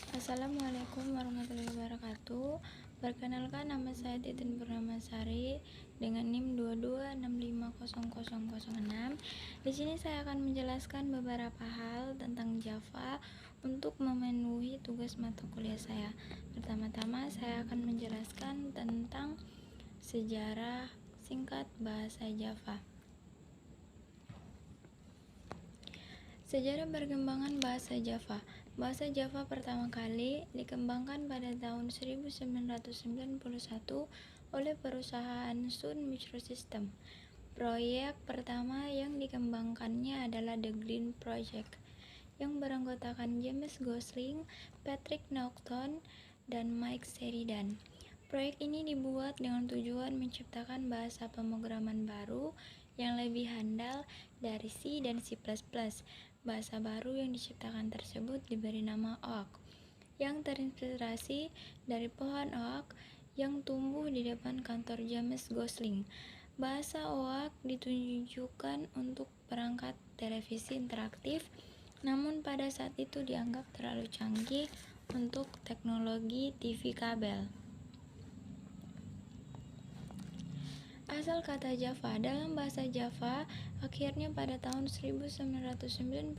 Assalamualaikum warahmatullahi wabarakatuh. Perkenalkan, nama saya Titin Purnamasari dengan NIM 22650006. Di sini saya akan menjelaskan beberapa hal tentang Java untuk memenuhi tugas mata kuliah saya. Pertama-tama saya akan menjelaskan tentang sejarah singkat bahasa Java. Sejarah perkembangan bahasa Java. Bahasa Java pertama kali dikembangkan pada tahun 1991 oleh perusahaan Sun Microsystem. Proyek pertama yang dikembangkannya adalah The Green Project, yang beranggotakan James Gosling, Patrick Naughton, dan Mike Sheridan. Proyek ini dibuat dengan tujuan menciptakan bahasa pemrograman baru yang lebih handal dari C dan C++. Bahasa baru yang diciptakan tersebut diberi nama Oak, yang terinspirasi dari pohon oak yang tumbuh di depan kantor James Gosling. Bahasa Oak ditujukan untuk perangkat televisi interaktif, namun pada saat itu dianggap terlalu canggih untuk teknologi TV kabel. Asal kata Java. Dalam bahasa Java, akhirnya pada tahun 1993,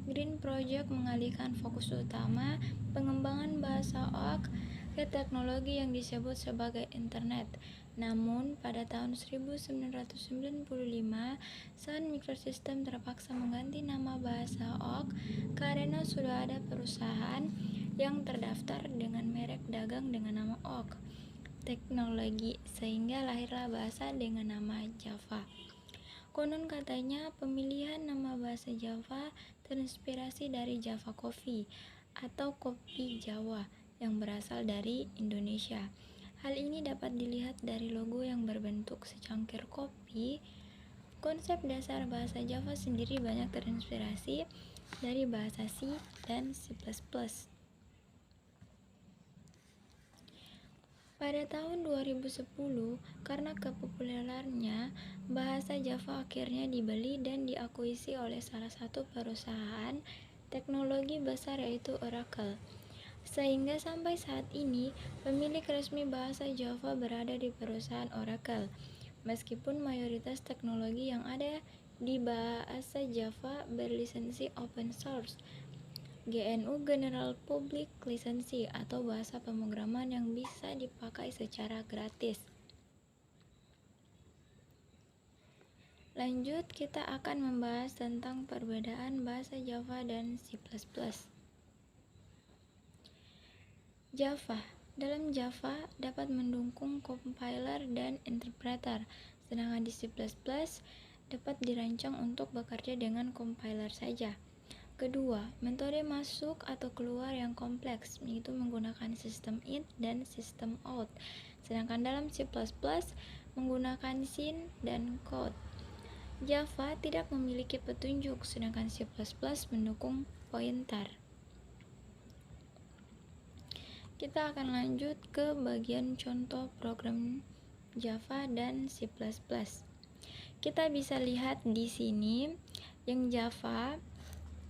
Green Project mengalihkan fokus utama pengembangan bahasa Oak ke teknologi yang disebut sebagai Internet. Namun, pada tahun 1995, Sun Microsystem terpaksa mengganti nama bahasa Oak karena sudah ada perusahaan yang terdaftar dengan merek dagang dengan nama Oak teknologi, sehingga lahirlah bahasa dengan nama Java. Konon katanya pemilihan nama bahasa Java terinspirasi dari Java Coffee atau kopi Jawa yang berasal dari Indonesia. Hal ini dapat dilihat dari logo yang berbentuk secangkir kopi. Konsep dasar bahasa Java sendiri banyak terinspirasi dari bahasa C dan C++. Pada tahun 2010, karena kepopulerannya, bahasa Java akhirnya dibeli dan diakuisisi oleh salah satu perusahaan teknologi besar yaitu Oracle. Sehingga sampai saat ini, pemilik resmi bahasa Java berada di perusahaan Oracle. Meskipun mayoritas teknologi yang ada di bahasa Java berlisensi open source, GNU General Public License atau bahasa pemrograman yang bisa dipakai secara gratis. Lanjut, kita akan membahas tentang perbedaan bahasa Java dan C++. Java. Dalam Java dapat mendukung compiler dan interpreter, sedangkan di C++ dapat dirancang untuk bekerja dengan compiler saja. Kedua, metode masuk atau keluar yang kompleks, yaitu menggunakan sistem in dan sistem out. Sedangkan dalam C++ menggunakan sin dan code. Java tidak memiliki petunjuk, sedangkan C++ mendukung pointer. Kita akan lanjut ke bagian contoh program Java dan C++. Kita bisa lihat di sini yang Java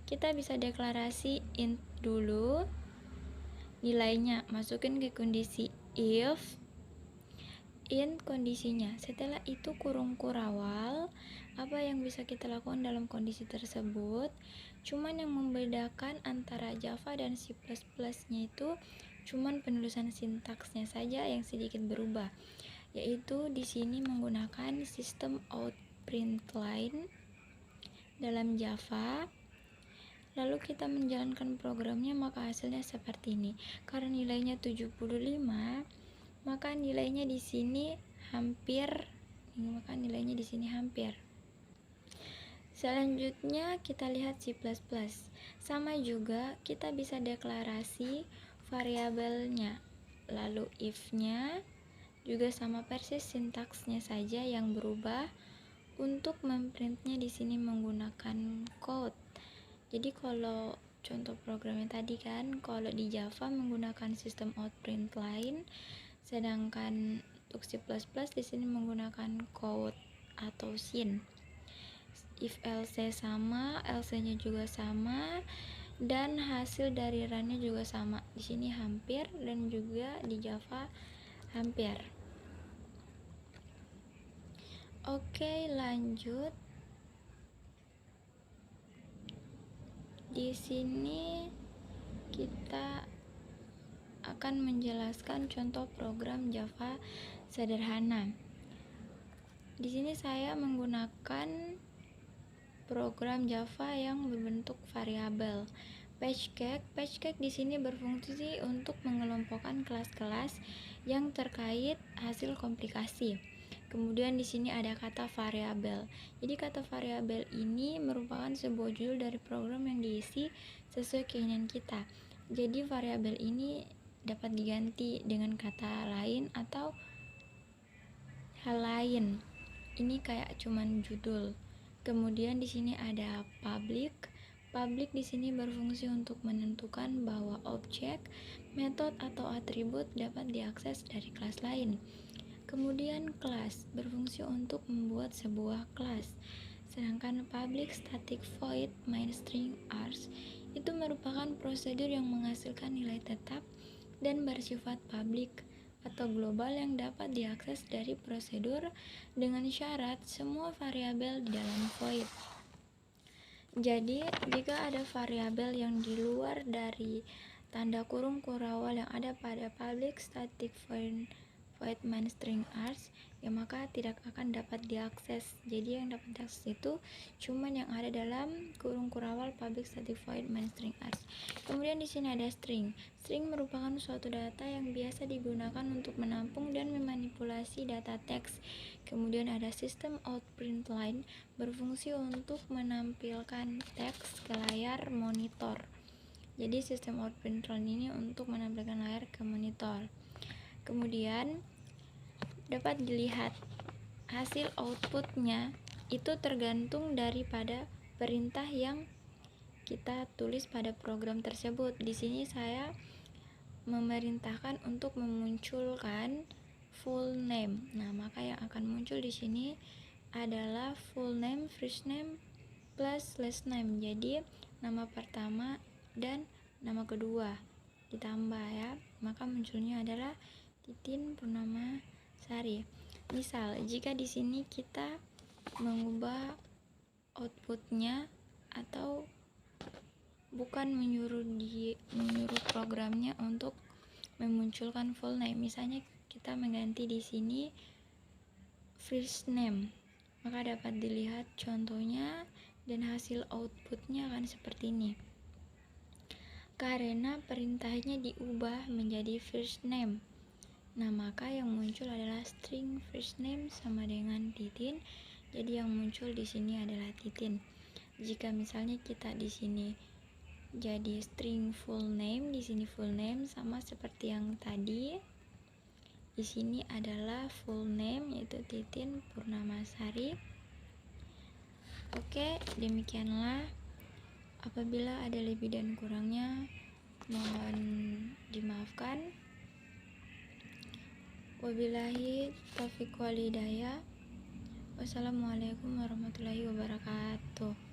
kita bisa deklarasi int dulu, nilainya masukin ke kondisi if, int kondisinya. Setelah itu kurung kurawal. Apa yang bisa kita lakukan dalam kondisi tersebut? Cuman yang membedakan antara Java dan C++ nya itu cuman penulisan sintaksnya saja yang sedikit berubah, yaitu di sini menggunakan sistem out println dalam Java. Lalu kita menjalankan programnya, maka hasilnya seperti ini. Karena nilainya 75, maka nilainya di sini hampir. Selanjutnya kita lihat C++. Sama juga kita bisa deklarasi variabelnya. Lalu if-nya juga sama persis, sintaksnya saja yang berubah. Untuk memprintnya di sini menggunakan code. Jadi kalau contoh programnya tadi kan, kalau di Java menggunakan sistem out println, sedangkan untuk C++ di sini menggunakan code atau sin. If else sama, else-nya juga sama. dan hasil dari runnya juga sama. Di sini hampir dan juga di Java hampir. Oke, lanjut. Di sini kita akan menjelaskan contoh program Java sederhana. Di sini saya menggunakan program Java yang berbentuk variabel. Patchcake di sini berfungsi untuk mengelompokkan kelas-kelas yang terkait hasil komplikasi. Kemudian di sini ada kata variabel. Jadi kata variabel ini merupakan sebuah judul dari program yang diisi sesuai keinginan kita. Jadi variabel ini dapat diganti dengan kata lain atau hal lain. Ini kayak cuman judul. Kemudian di sini ada public. Public di sini berfungsi untuk menentukan bahwa objek, metode atau atribut dapat diakses dari kelas lain. Kemudian class berfungsi untuk membuat sebuah kelas. Sedangkan public static void main string args itu merupakan prosedur yang menghasilkan nilai tetap dan bersifat public atau global yang dapat diakses dari prosedur dengan syarat semua variabel di dalam void. Jadi, jika ada variabel yang di luar dari tanda kurung kurawal yang ada pada public static void main string args, ya maka tidak akan dapat diakses. Jadi yang dapat diakses itu cuman yang ada dalam kurung kurawal public static void main string args. Kemudian di sini ada string. String merupakan suatu data yang biasa digunakan untuk menampung dan memanipulasi data teks. Kemudian ada sistem out print line berfungsi untuk menampilkan teks ke layar monitor. Jadi sistem out print line ini untuk menampilkan layar ke monitor. Kemudian dapat dilihat hasil outputnya itu tergantung daripada perintah yang kita tulis pada program tersebut. Di sini saya memerintahkan untuk memunculkan full name. Nah, maka yang akan muncul di sini adalah full name, first name plus last name. Jadi nama pertama dan nama kedua ditambah ya. Maka munculnya adalah Titin Purnamasari. Misal, jika di sini kita mengubah outputnya atau bukan menyuruh programnya untuk memunculkan full name. Misalnya kita mengganti di sini first name, maka dapat dilihat contohnya dan hasil outputnya akan seperti ini. Karena perintahnya diubah menjadi first name. Nah, maka yang muncul adalah string first name sama dengan Titin. Jadi yang muncul di sini adalah Titin. Jika misalnya kita di sini jadi string full name, di sini full name sama seperti yang tadi. Di sini adalah full name yaitu Titin Purnamasari. Oke, demikianlah. Apabila ada lebih dan kurangnya mohon dimaafkan. Wabillahi taufiq wal hidayah. Wassalamualaikum warahmatullahi wabarakatuh.